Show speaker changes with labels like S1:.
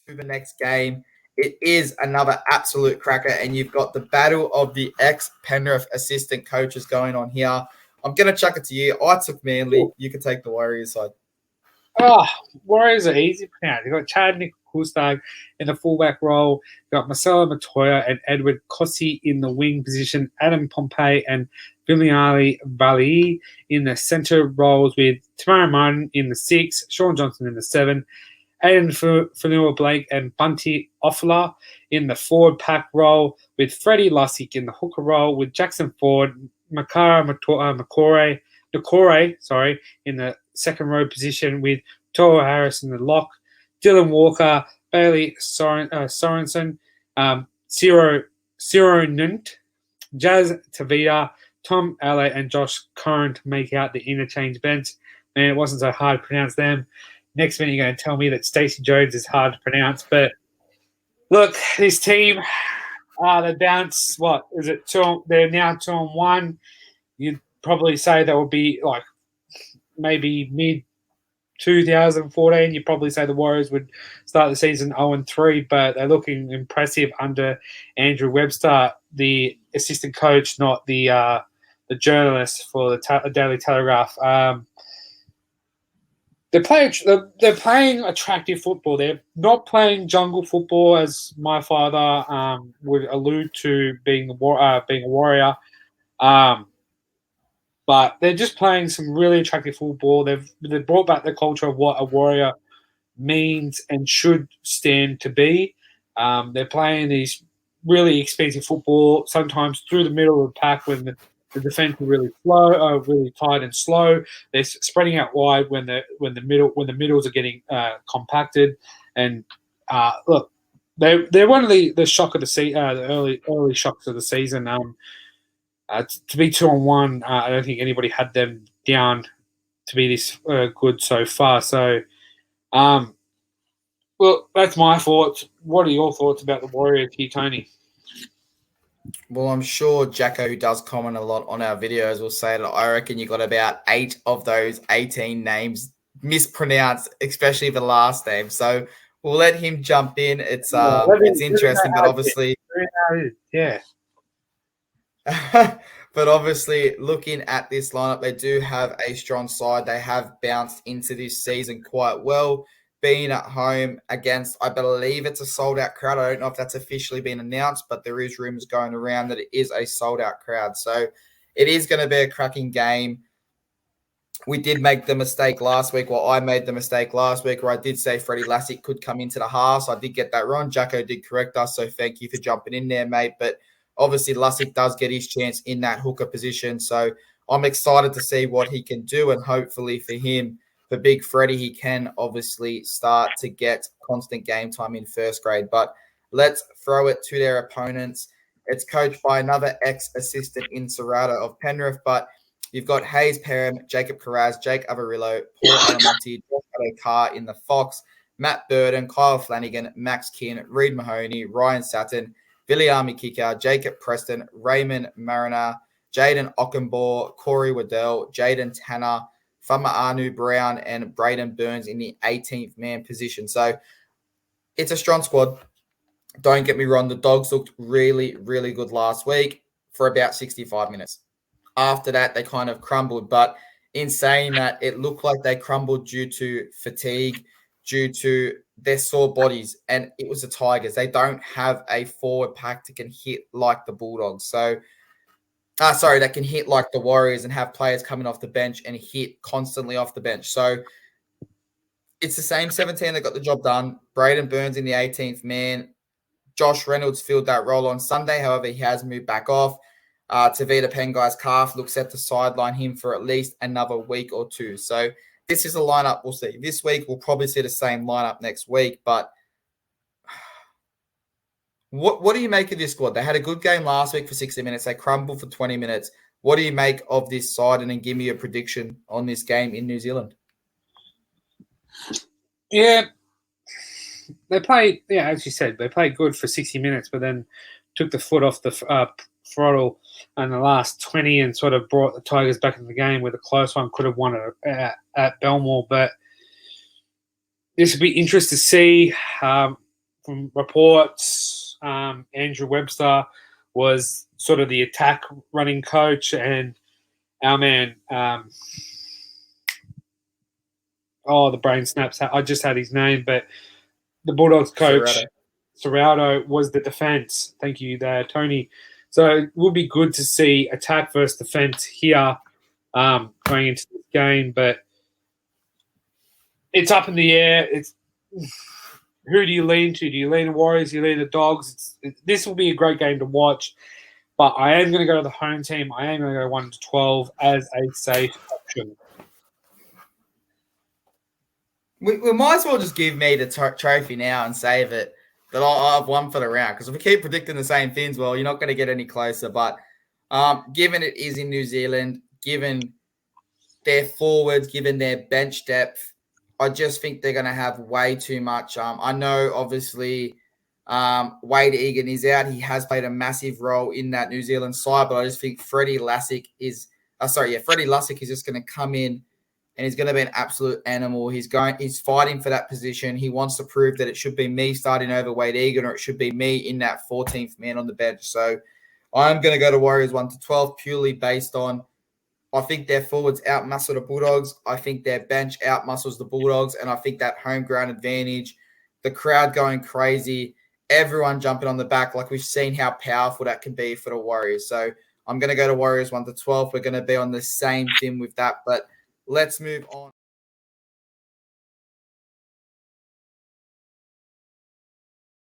S1: to the next game. It is another absolute cracker, and you've got the battle of the ex-Penrith assistant coaches going on here. I'm going to chuck it to you. I took Manly. You can take the Warriors side.
S2: Oh, Warriors are easy to pronounce. You've got Chad Nicholstag in the fullback role. You've got Marcelo Matoya and Edward Kossi in the wing position. Adam Pompey and Viliali Vali in the centre roles with Tamara Martin in the 6, Sean Johnson in the 7, Aiden Fanua Blake and Bunty Offler in the forward pack role with Freddie Lussick in the hooker role with Jackson Ford, Nakore in the second row position with Toa Harris in the lock, Dylan Walker, Bailey Sorensen, Ciro Nunt, Jazz Tavita, Tom Alley, and Josh Curran to make out the interchange bench. Man, it wasn't so hard to pronounce them. Next minute, you're going to tell me that Stacey Jones is hard to pronounce. But look, this team, they bounce, what is it? They're now 2-1. You'd probably say that would be like maybe mid 2014. You'd probably say the Warriors would start the season 0-3, but they're looking impressive under Andrew Webster, the assistant coach, not the journalist for the Daily Telegraph. They're playing attractive football. They're not playing jungle football, as my father would allude to being a warrior. But they're just playing some really attractive football. They've brought back the culture of what a warrior means and should stand to be. They're playing these really expensive football, sometimes through the middle of the pack when the defense are really really tight and slow. They're spreading out wide when the middles are getting compacted. And look, they're one of the shock of the early shocks of the season. To be 2-1, I don't think anybody had them down to be this good so far. So, well, that's my thoughts. What are your thoughts about the Warriors here, Tony?
S1: Well, I'm sure Jacko, who does comment a lot on our videos, will say that I reckon you got about 8 of those 18 names mispronounced, especially the last name. So we'll let him jump in. It's interesting, but obviously,
S2: yeah.
S1: But obviously, looking at this lineup, they do have a strong side. They have bounced into this season quite well, being at home against, I believe it's a sold-out crowd. I don't know if that's officially been announced, but there is rumors going around that it is a sold-out crowd. So it is going to be a cracking game. We did make the mistake last week. Well, I made the mistake last week where I did say Freddie Lussick could come into the half. So I did get that wrong. Jacko did correct us, so thank you for jumping in there, mate. But obviously, Lussick does get his chance in that hooker position. So I'm excited to see what he can do. And hopefully for him, for Big Freddie, he can obviously start to get constant game time in first grade. But let's throw it to their opponents. It's coached by another ex-assistant in Serrata of Penrith. But you've got Hayes Perham, Jacob Carraz, Jake Avarillo, Paul Alamotti, Josh Carr in the Fox, Matt Burden, Kyle Flanagan, Max Kinn, Reid Mahoney, Ryan Satin, Viliami Kika, Jacob Preston, Raymond Mariner, Jaden Ockenbaugh, Corey Waddell, Jaden Tanner, Fama-Anu Brown, and Braden Burns in the 18th man position. So it's a strong squad. Don't get me wrong. The Dogs looked really, really good last week for about 65 minutes. After that, they kind of crumbled. But in saying that, it looked like they crumbled due to fatigue, due to their sore bodies, and it was the Tigers. They don't have a forward pack that can hit like the Bulldogs. So, that can hit like the Warriors and have players coming off the bench and hit constantly off the bench. So, it's the same 17 that got the job done. Braden Burns in the 18th man. Josh Reynolds filled that role on Sunday. However, he has moved back off. Tavita Pengai's calf looks set to sideline him for at least another week or two. So, this is a lineup we'll see. This week, we'll probably see the same lineup next week. But what do you make of this squad? They had a good game last week for 60 minutes. They crumbled for 20 minutes. What do you make of this side? And then give me a prediction on this game in New Zealand.
S2: Yeah. They played, as you said, they played good for 60 minutes, but then took the foot off the throttle in the last 20 and sort of brought the Tigers back in the game with a close one. Could have won it at Belmore, but this would be interesting to see. from reports, Andrew Webster was sort of the attack running coach, and our man, the brain snaps. I just had his name, but the Bulldogs coach, Serrato, was the defense. Thank you there, Tony. So it would be good to see attack versus defense here going into this game, but it's up in the air. It's who do you lean to? Do you lean the Warriors? Do you lean the Dogs? This will be a great game to watch, but I am going to go to the home team. I am going to go 1-12 as a safe option.
S1: We might as well just give me the trophy now and save it that I've won for the round, because if we keep predicting the same things, well, you're not going to get any closer. But given it is in New Zealand, given their forwards, given their bench depth, I just think they're going to have way too much. I know, obviously, Wade Egan is out. He has played a massive role in that New Zealand side, but I just think Freddie Lussick is just going to come in and he's going to be an absolute animal. He's fighting for that position. He wants to prove that it should be me starting over Wade Egan, or it should be me in that 14th man on the bench. So I'm going to go to Warriors 1-12 purely based on, I think their forwards outmuscle the Bulldogs. I think their bench outmuscles the Bulldogs. And I think that home ground advantage, the crowd going crazy, everyone jumping on the back, like we've seen how powerful that can be for the Warriors. So I'm going to go to Warriors 1-12. We're going to be on the same thing with that. But let's move on.